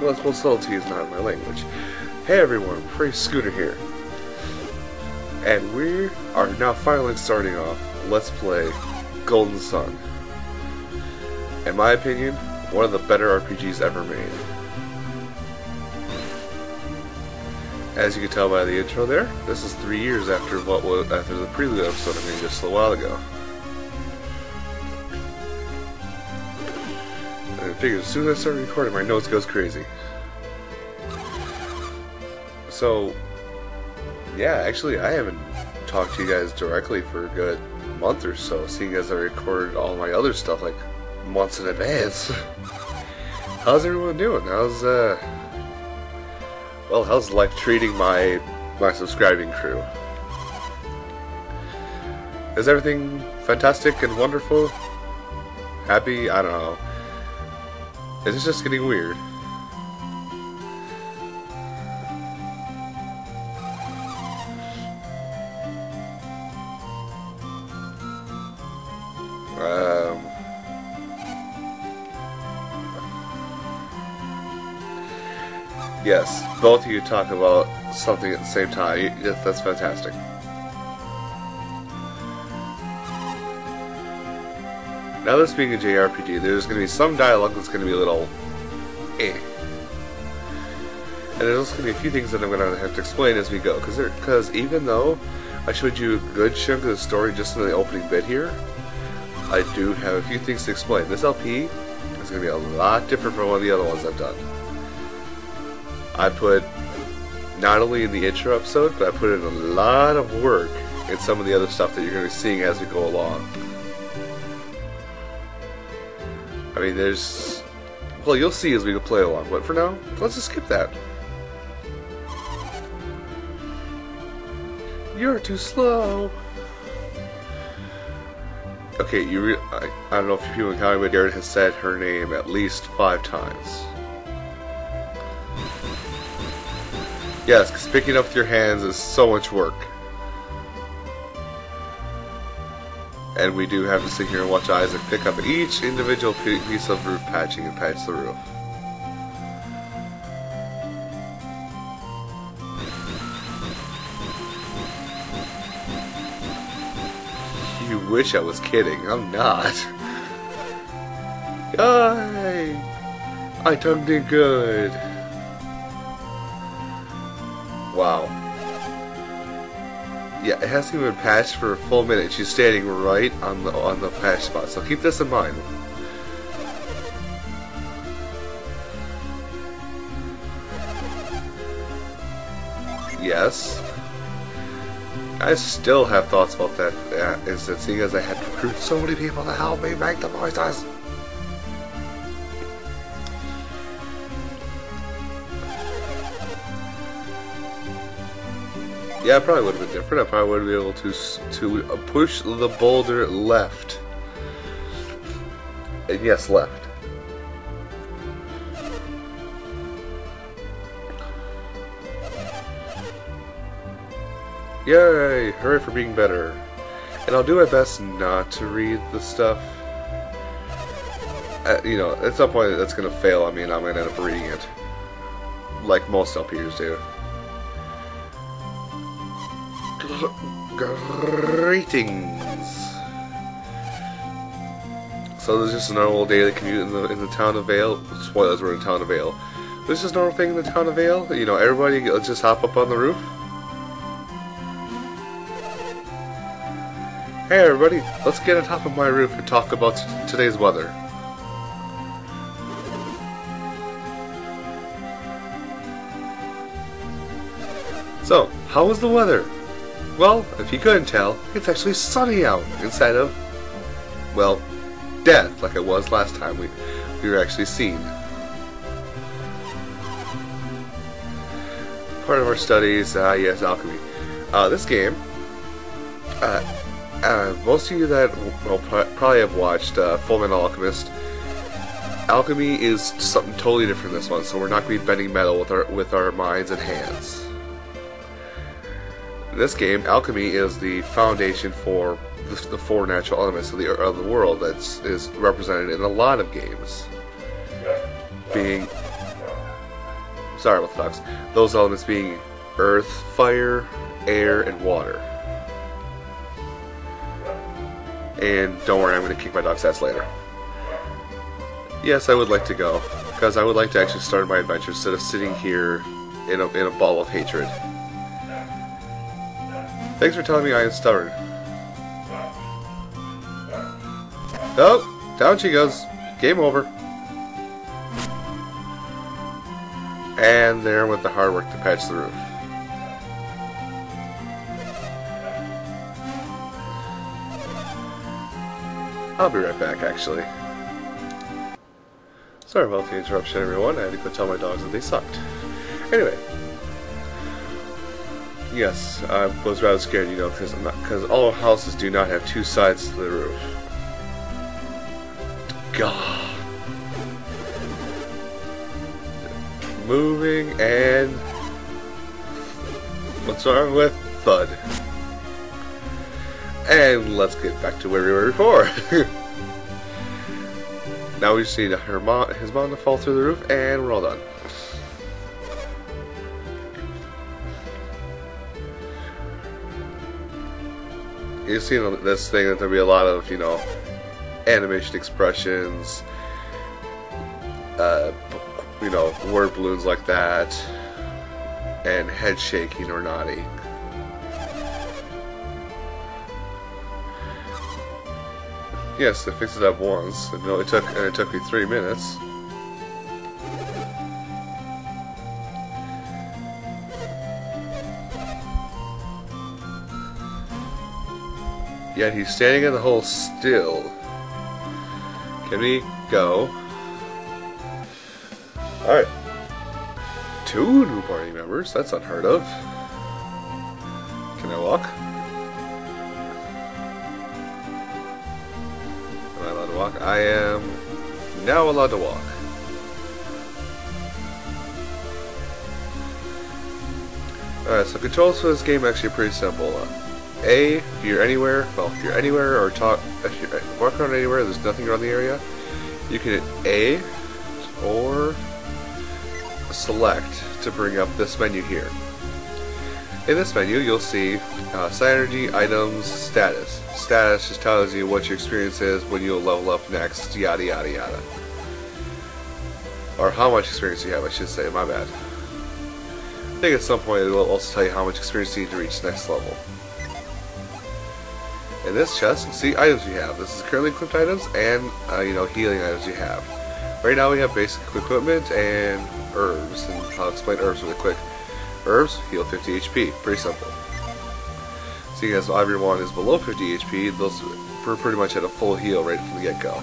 well, subtlety is not my language. Hey everyone, Free Scooter here. And we are now finally starting off Let's Play Golden Sun. In my opinion, one of the better RPGs ever made. As you can tell by the intro there, this is 3 years after the prelude episode I made just a while ago. And I figured as soon as I start recording, my notes goes crazy. So, yeah, actually I haven't talked to you guys directly for a good month or so, seeing as I recorded all my other stuff like months in advance. How's everyone doing? How's life treating my subscribing crew? Is everything fantastic and wonderful? Happy? I don't know. Is this just getting weird? Yes, both of you talk about something at the same time. Yes, that's fantastic. Now, this being a JRPG, there's going to be some dialogue that's going to be a little eh. And there's also going to be a few things that I'm going to have to explain as we go. Because even though I showed you a good chunk of the story just in the opening bit here, I do have a few things to explain. This LP is going to be a lot different from one of the other ones I've done. I put, not only in the intro episode, but I put in a lot of work in some of the other stuff that you're going to be seeing as we go along. I mean, well, you'll see as we play along, but for now, let's just skip that. You're too slow. Okay, I don't know if people in counting, but Garrett has said her name at least 5 times. Yes, because picking up with your hands is so much work. And we do have to sit here and watch Isaac pick up each individual piece of roof patching and patch the roof. You wish I was kidding. I'm not. Yay! I tongued it good. Wow. Yeah, it hasn't even been patched for a full minute. She's standing right on the patch spot. So keep this in mind. Yes. I still have thoughts about that instance, seeing as I had to recruit so many people to help me make the voices. Yeah, it probably would have been different. I probably would have been able to push the boulder left. And yes, left. Yay! Hooray for being better. And I'll do my best not to read the stuff. You know, at some point that's going to fail. I mean, I'm going to end up reading it. Like most LPers do. Greetings. So this is just a normal daily commute in the town of Vale. Spoilers, we're in the town of Vale. This is a normal thing in the town of Vale. You know, everybody just hop up on the roof. Hey everybody, let's get on top of my roof and talk about today's weather. So, how was the weather? Well, if you couldn't tell, it's actually sunny out instead of, well, death like it was last time we were actually seen. Part of our studies, yes, alchemy. This game, most of you that probably have watched Fullmetal Alchemist, alchemy is something totally different in this one, so we're not going to be bending metal with our minds and hands. In this game, alchemy is the foundation for the 4 natural elements of the world that is represented in a lot of games. Being sorry about the dogs. Those elements being earth, fire, air, and water. And don't worry, I'm going to kick my dog's ass later. Yes, I would like to go, because I would like to actually start my adventure instead of sitting here in a ball of hatred. Thanks for telling me I am stubborn. Oh, down she goes. Game over. And there went the hard work to patch the roof. I'll be right back, actually. Sorry about the interruption, everyone. I had to go tell my dogs that they sucked. Anyway. Yes, I was rather scared, you know, because all houses do not have two sides to the roof. God. Moving and... what's wrong with thud? And let's get back to where we were before. Now we just need his mom to fall through the roof, and we're all done. You see this thing that there'll be a lot of, you know, animation expressions, you know, word balloons like that, and head shaking or nodding. Yes, they fixed it up once, and it took me 3 minutes. Yet he's standing in the hole still. Can we go? Alright. 2 new party members, that's unheard of. Can I walk? Am I allowed to walk? I am now allowed to walk. Alright, so controls for this game are actually pretty simple. A, if you're anywhere, well, if you're anywhere or if you're walking around anywhere, there's nothing around the area, you can hit A or select to bring up this menu here. In this menu, you'll see synergy, items, status. Status just tells you what your experience is when you'll level up next, yada yada yada. Or how much experience you have, I should say, my bad. I think at some point it will also tell you how much experience you need to reach the next level. In this chest, you'll see items you have. This is currently equipped items and, you know, healing items you have. Right now we have basic equipment and herbs, and I'll explain herbs really quick. Herbs, heal 50 HP. Pretty simple. Seeing as everyone is below 50 HP, those are pretty much at a full heal right from the get-go.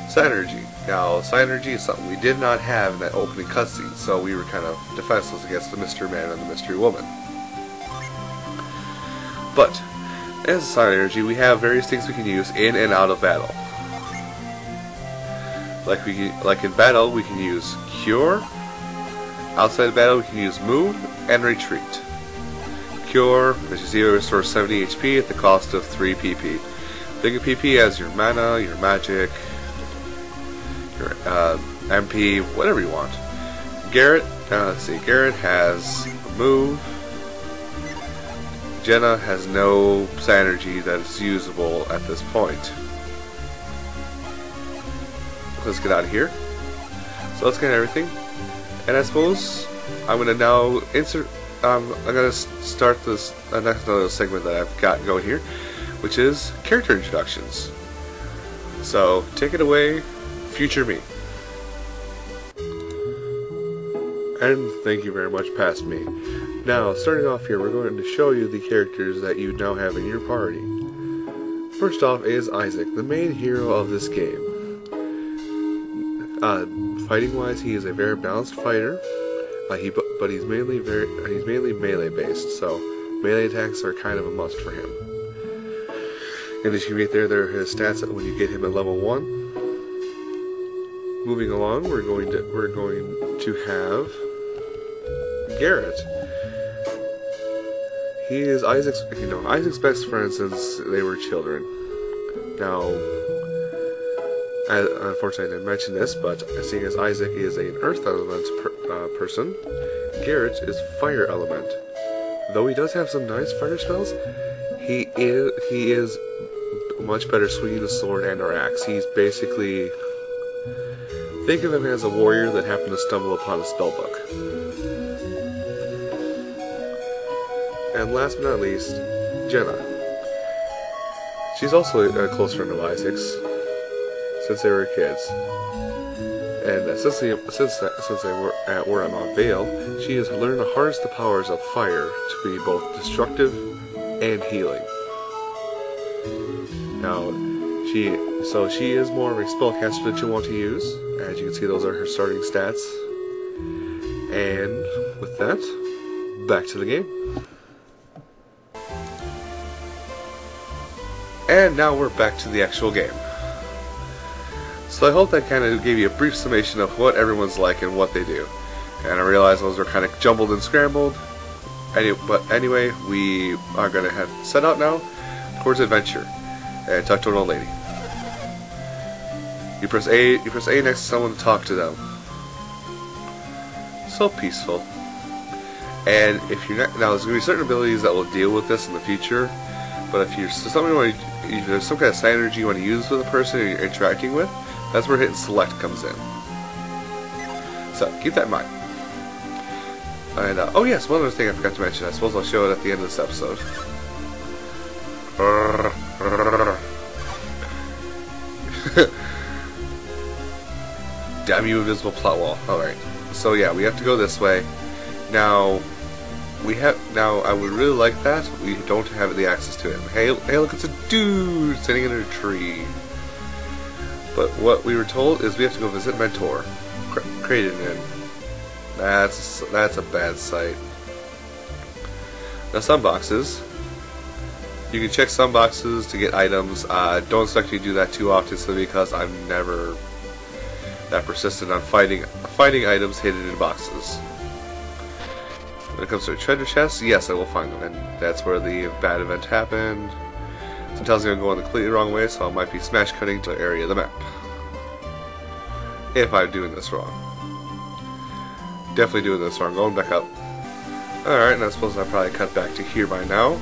Synergy. Now, synergy is something we did not have in that opening cutscene, so we were kind of defenseless against the Mystery Man and the Mystery Woman. But as synergy, we have various things we can use in and out of battle. Like in battle, we can use Cure. Outside of battle, we can use Move and Retreat. Cure, as you see, restores 70 HP at the cost of 3 PP. Think of PP as your mana, your magic, your MP, whatever you want. Garrett, let's see, Garrett has Move. Jenna has no synergy that is usable at this point. Let's get out of here. So let's get everything. And I suppose I'm going to now insert, I'm going to start this next little segment that I've got going here, which is character introductions. So take it away, future me. And thank you very much, past me. Now, starting off here, we're going to show you the characters that you now have in your party. First off is Isaac, the main hero of this game. Fighting-wise, he is a very balanced fighter, but he's mainly melee-based, so melee attacks are kind of a must for him. And as you can read there are his stats when you get him at level 1. Moving along, we're going to have Garrett. He is Isaac's best friend since they were children. Now, unfortunately I didn't mention this, but seeing as Isaac is an earth element person. Garrett is fire element. Though he does have some nice fire spells, he is much better swinging a sword and or axe. He's basically, think of him as a warrior that happened to stumble upon a spellbook. And last but not least, Jenna. She's also a close friend of Isaac's since they were kids. And since they were at Mount Vale, she has learned to harness the powers of fire to be both destructive and healing. Now, she is more of a spellcaster that you want to use. As you can see, those are her starting stats. And with that, back to the game. And now we're back to the actual game. So I hope that kind of gave you a brief summation of what everyone's like and what they do. And I realize those are kind of jumbled and scrambled. But anyway, we are going to have set out now towards adventure and talk to an old lady. You press A next to someone to talk to them. So peaceful. And if you're not, now there's going to be certain abilities that will deal with this in the future. But if there's some kind of synergy you want to use with a person you're interacting with, that's where hitting select comes in. So keep that in mind. And oh yes, one other thing I forgot to mention. I suppose I'll show it at the end of this episode. Damn you, invisible plot wall. Alright. So yeah, we have to go this way. Now I would really like that. We don't have the access to it. Hey look, it's a dude sitting under a tree. But what we were told is we have to go visit Mentor. Created in. That's a bad sight. Now some boxes. You can check some boxes to get items. Don't expect me to do that too often simply because I'm never that persistent on finding items hidden in boxes. When it comes to a treasure chest, yes, I will find them, and that's where the bad event happened. Sometimes I'm going to go in the completely wrong way, so I might be smash cutting to an area of the map. If I'm doing this wrong. Definitely doing this wrong. Going back up. Alright, and I suppose I'll probably cut back to here by now.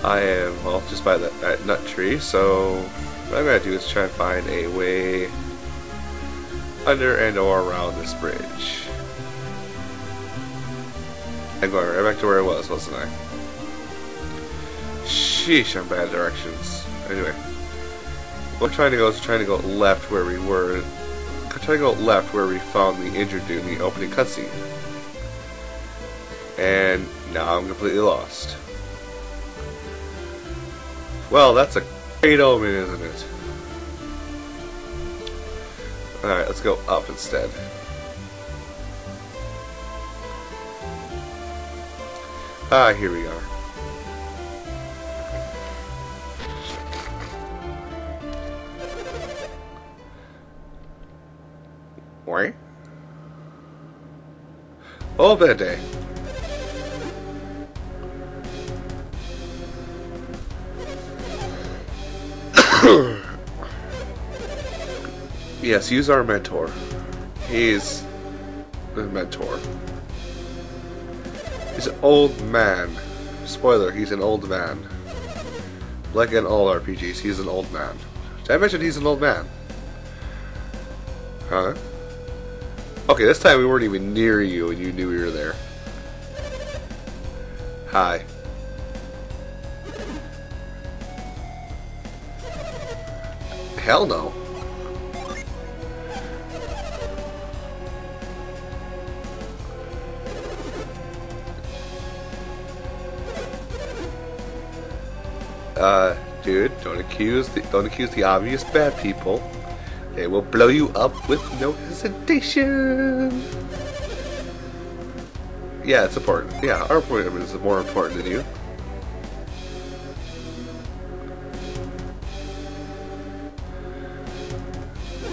I am, well, just by that nut tree, so what I'm going to do is try and find a way under and or around this bridge. I'm going right back to where I was, wasn't I? Sheesh, I'm bad directions. Anyway, what I'm trying to go is trying to go left where we were. Trying to go left where we found the injured dude in the opening cutscene. And now I'm completely lost. Well, that's a great omen, isn't it? Alright, let's go up instead. Ah, here we are. Wait. Oh, bad day. Yes, use our mentor. He's the mentor. He's an old man. Spoiler, he's an old man. Like in all RPGs, he's an old man. Did I mention he's an old man? Huh? Okay, this time we weren't even near you and you knew we were there. Hi. Hell no. Dude, don't accuse the obvious bad people. They will blow you up with no hesitation. Yeah, it's important. Yeah, our appointment is more important than you.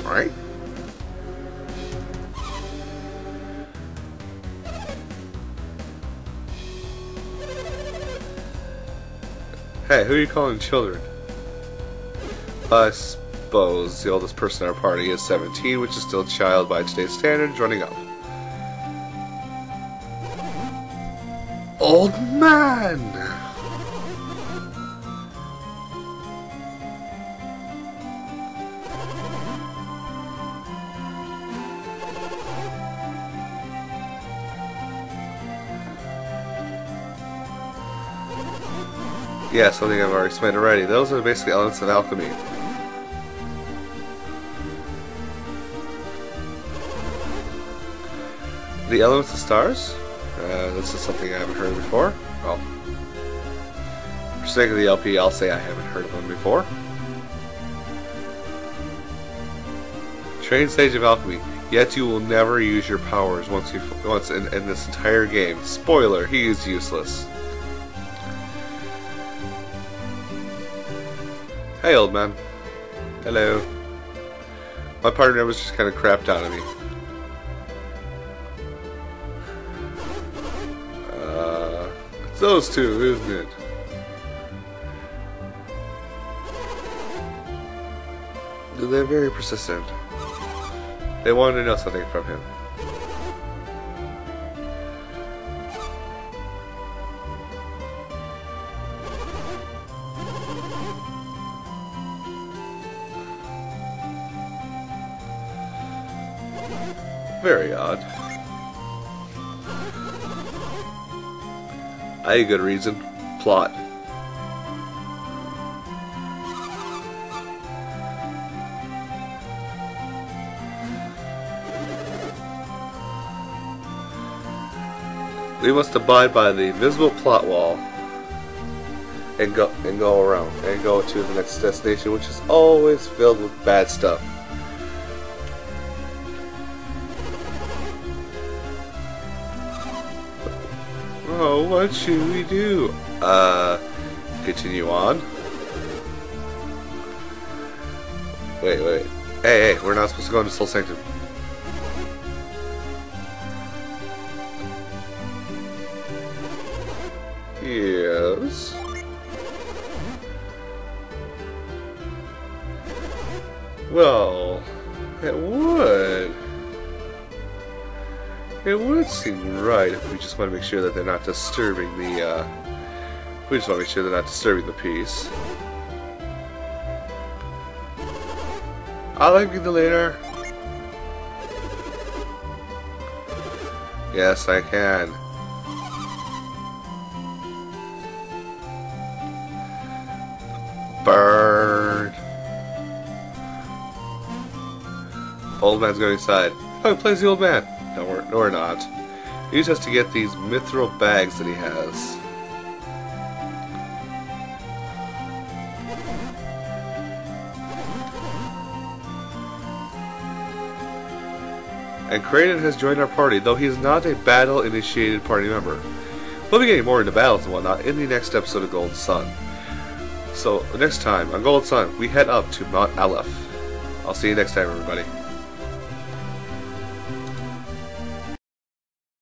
Alright. Hey, who are you calling children? I suppose the oldest person in our party is 17, which is still a child by today's standards, running up. Old man! Yeah, something I've already explained already. Those are basically elements of alchemy. The elements of stars? This is something I haven't heard before. Well, for sake of the LP, I'll say I haven't heard of them before. Train stage of alchemy. Yet you will never use your powers once in this entire game. Spoiler: he is useless. Hey, old man. Hello. My partner was just kind of crapped out of me. It's those two, isn't it? They're very persistent. They wanted to know something from him. Very odd. I had a good reason. Plot. We must abide by the invisible plot wall and go around and go to the next destination, which is always filled with bad stuff. Oh, what should we do? Continue on. Wait. Hey, we're not supposed to go into Soul Sanctum. Yes. Well, it would. It would seem right if we just want to make sure that they're not disturbing the, we just want to make sure they're not disturbing the peace. I'll give you the later. Yes, I can. Burn. Old man's going inside. Oh, he plays the old man. No, we're not. He just has to get these mithril bags that he has. And Kraden has joined our party, though he is not a battle-initiated party member. We'll be getting more into battles and whatnot in the next episode of Golden Sun. So, next time on Golden Sun, we head up to Mount Aleph. I'll see you next time, everybody.